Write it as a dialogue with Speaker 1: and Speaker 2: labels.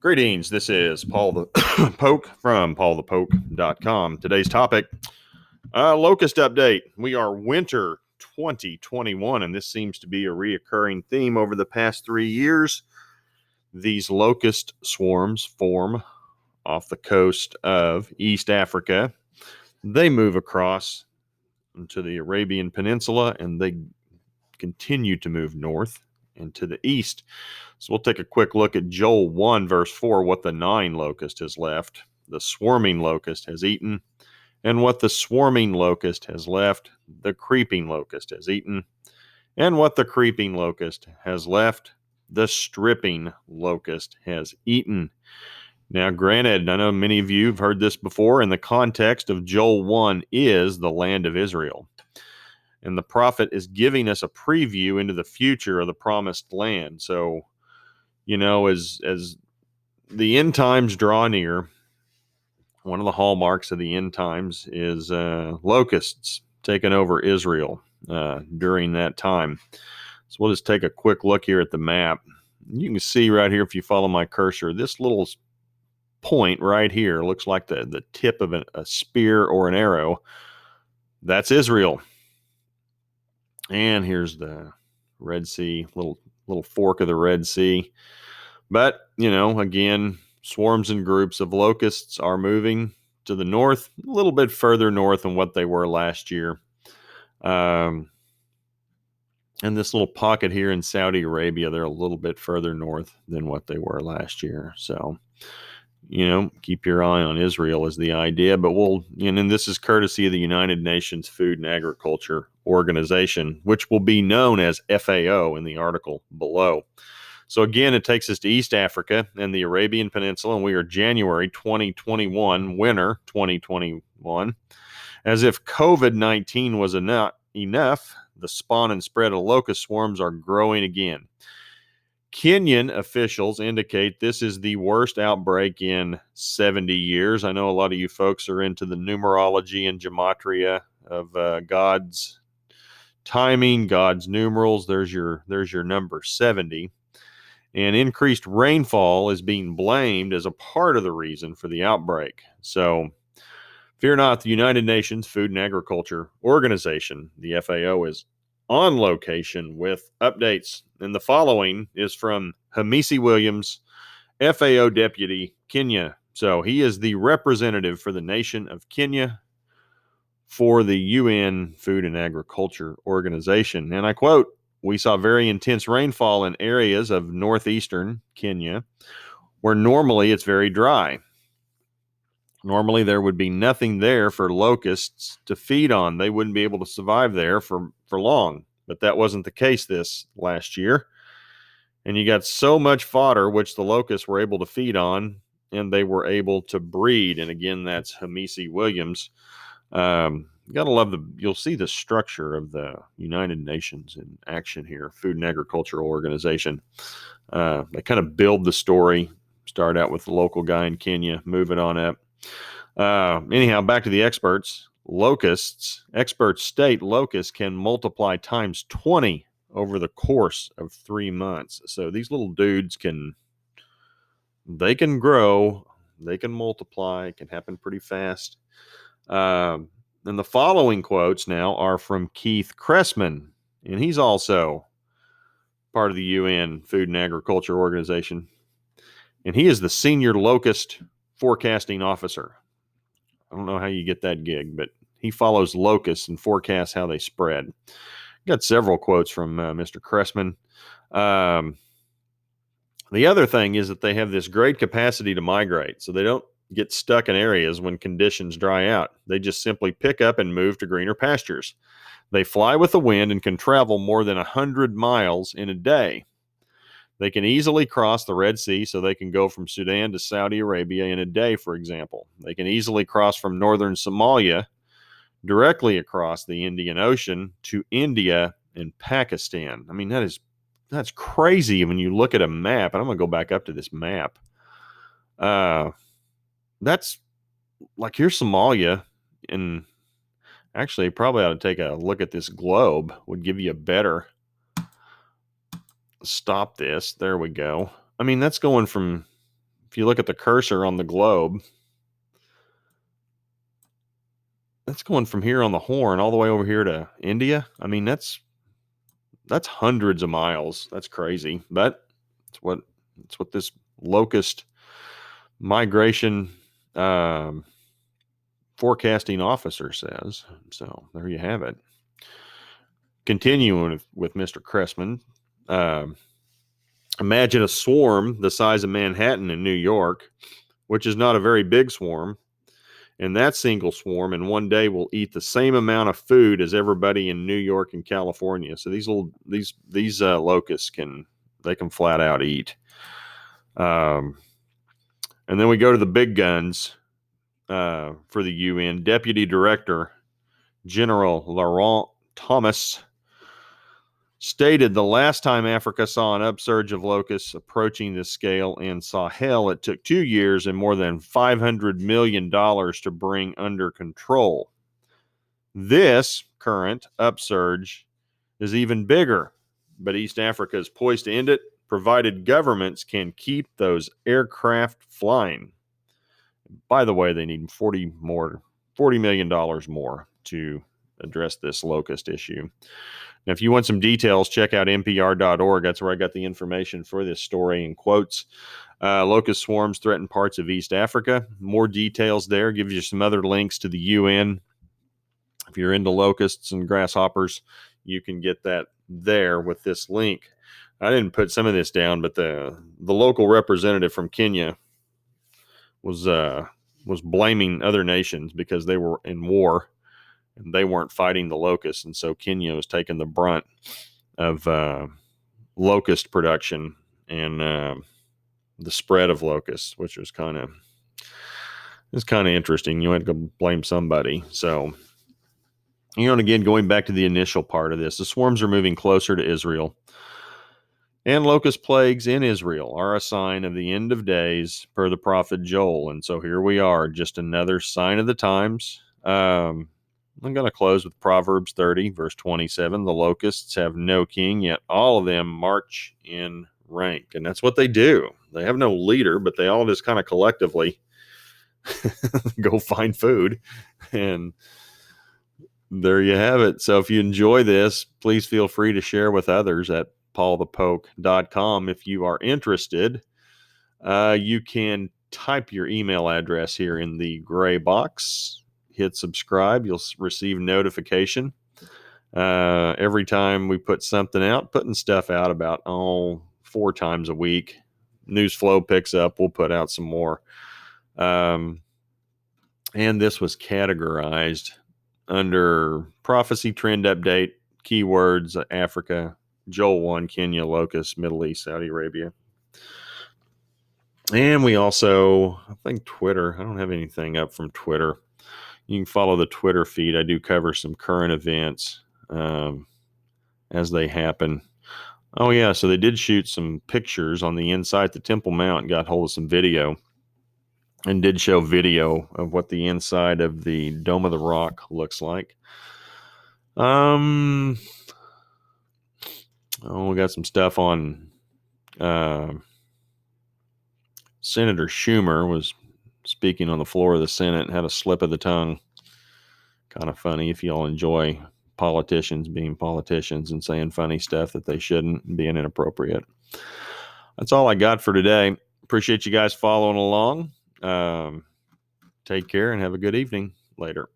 Speaker 1: Greetings. This is Paul the Poke from paulthepoke.com. Today's topic, Locust update. We are winter 2021, and this seems to be a reoccurring theme over the past 3 years. These locust swarms form off the coast of East Africa. They move across into the Arabian Peninsula, and they continue to move north and to the east. So we'll take a quick look at Joel 1, verse 4, what the 9 locust has left, the swarming locust has eaten, and what the swarming locust has left, the creeping locust has eaten, and what the creeping locust has left, the stripping locust has eaten. Now, granted, I know many of you have heard this before, and the context of Joel 1 is the land of Israel. And the prophet is giving us a preview into the future of the promised land. So, as the end times draw near, one of the hallmarks of the end times is locusts taking over Israel during that time. So we'll just take a quick look here at the map. You can see right here, if you follow my cursor, this little point right here looks like the tip of a spear or an arrow. That's Israel. And here's the Red Sea, little fork of the Red Sea. But, again, swarms and groups of locusts are moving to the north, a little bit further north than what they were last year. And this little pocket here in Saudi Arabia, they're a little bit further north than what they were last year. So, keep your eye on Israel is the idea. But and this is courtesy of the United Nations Food and Agriculture Organization, which will be known as FAO in the article below. So again, it takes us to East Africa and the Arabian Peninsula, and we are January 2021, winter 2021. As if COVID-19 was not enough, the spawn and spread of locust swarms are growing again. Kenyan officials indicate this is the worst outbreak in 70 years. I know a lot of you folks are into the numerology and gematria of God's timing, God's numerals. There's your number 70. And increased rainfall is being blamed as a part of the reason for the outbreak. So fear not, the United Nations Food and Agriculture Organization, the FAO, is on location with updates. And the following is from Hamisi Williams, FAO Deputy, Kenya. So he is the representative for the nation of Kenya for the UN Food and Agriculture Organization. And I quote, "We saw very intense rainfall in areas of northeastern Kenya where normally it's very dry. Normally there would be nothing there for locusts to feed on. They wouldn't be able to survive there for long. But that wasn't the case this last year. And you got so much fodder which the locusts were able to feed on, and they were able to breed." And again, that's Hamisi Williams. Gotta love you'll see the structure of the United Nations in action here, Food and Agricultural Organization. They kind of build the story, start out with the local guy in Kenya, move it on up. Anyhow, back to the experts. Locusts, experts state locusts can multiply times 20 over the course of 3 months. So these little dudes can grow, they can multiply, it can happen pretty fast. And the following quotes now are from Keith Cressman, and he's also part of the UN Food and Agriculture Organization. And he is the senior locust forecasting officer. I don't know how you get that gig, but he follows locusts and forecasts how they spread. Got several quotes from Mr. Cressman. The other thing is that they have this great capacity to migrate, so they don't get stuck in areas when conditions dry out. They just simply pick up and move to greener pastures. They fly with the wind and can travel more than 100 miles in a day. They can easily cross the Red Sea, so they can go from Sudan to Saudi Arabia in a day, for example. They can easily cross from northern Somalia directly across the Indian Ocean to India and Pakistan. I mean, that's crazy when you look at a map. And I'm going to go back up to this map. That's like, here's Somalia, and actually probably ought to take a look at this globe, would give you a better stop this. There we go. I mean, that's going from if you look at the cursor on the globe, that's going from here on the Horn all the way over here to India. I mean, that's hundreds of miles. That's crazy. But it's what this locust migration forecasting officer says. So there you have it. Continuing with Mr. Cressman, imagine a swarm the size of Manhattan in New York, which is not a very big swarm. And that single swarm in one day will eat the same amount of food as everybody in New York and California. So these locusts can flat out eat. And then we go to the big guns for the UN. Deputy Director General Laurent Thomas stated the last time Africa saw an upsurge of locusts approaching this scale in Sahel, it took 2 years and more than $500 million to bring under control. This current upsurge is even bigger, but East Africa is poised to end it, provided governments can keep those aircraft flying. By the way, they need $40 million more to address this locust issue. Now, if you want some details, check out npr.org. That's where I got the information for this story in quotes. Locust swarms threaten parts of East Africa. More details there. Gives you some other links to the UN. If you're into locusts and grasshoppers, you can get that there with this link. I didn't put some of this down, but the local representative from Kenya was blaming other nations because they were in war and they weren't fighting the locusts, and so Kenya was taking the brunt of locust production and the spread of locusts, which was kind of interesting. You had to blame somebody. So, and again, going back to the initial part of this, the swarms are moving closer to Israel. And locust plagues in Israel are a sign of the end of days, per the prophet Joel. And so here we are, just another sign of the times. I'm going to close with Proverbs 30, verse 27. The locusts have no king, yet all of them march in rank. And that's what they do. They have no leader, but they all just kind of collectively go find food. And there you have it. So if you enjoy this, please feel free to share with others at paulthepoke.com. If you are interested, you can type your email address here in the gray box. Hit subscribe. You'll receive notification every time we put something out. Putting stuff out about 4 times a week. News flow picks up. We'll put out some more. And this was categorized under prophecy trend update, keywords, Africa, Joel 1, Kenya, Locust, Middle East, Saudi Arabia. And we also, I think Twitter. I don't have anything up from Twitter. You can follow the Twitter feed. I do cover some current events as they happen. Oh, yeah. So they did shoot some pictures on the inside the Temple Mount and got hold of some video and did show video of what the inside of the Dome of the Rock looks like. We got some stuff on Senator Schumer was speaking on the floor of the Senate and had a slip of the tongue. Kind of funny if y'all enjoy politicians being politicians and saying funny stuff that they shouldn't and being inappropriate. That's all I got for today. Appreciate you guys following along. Take care and have a good evening. Later.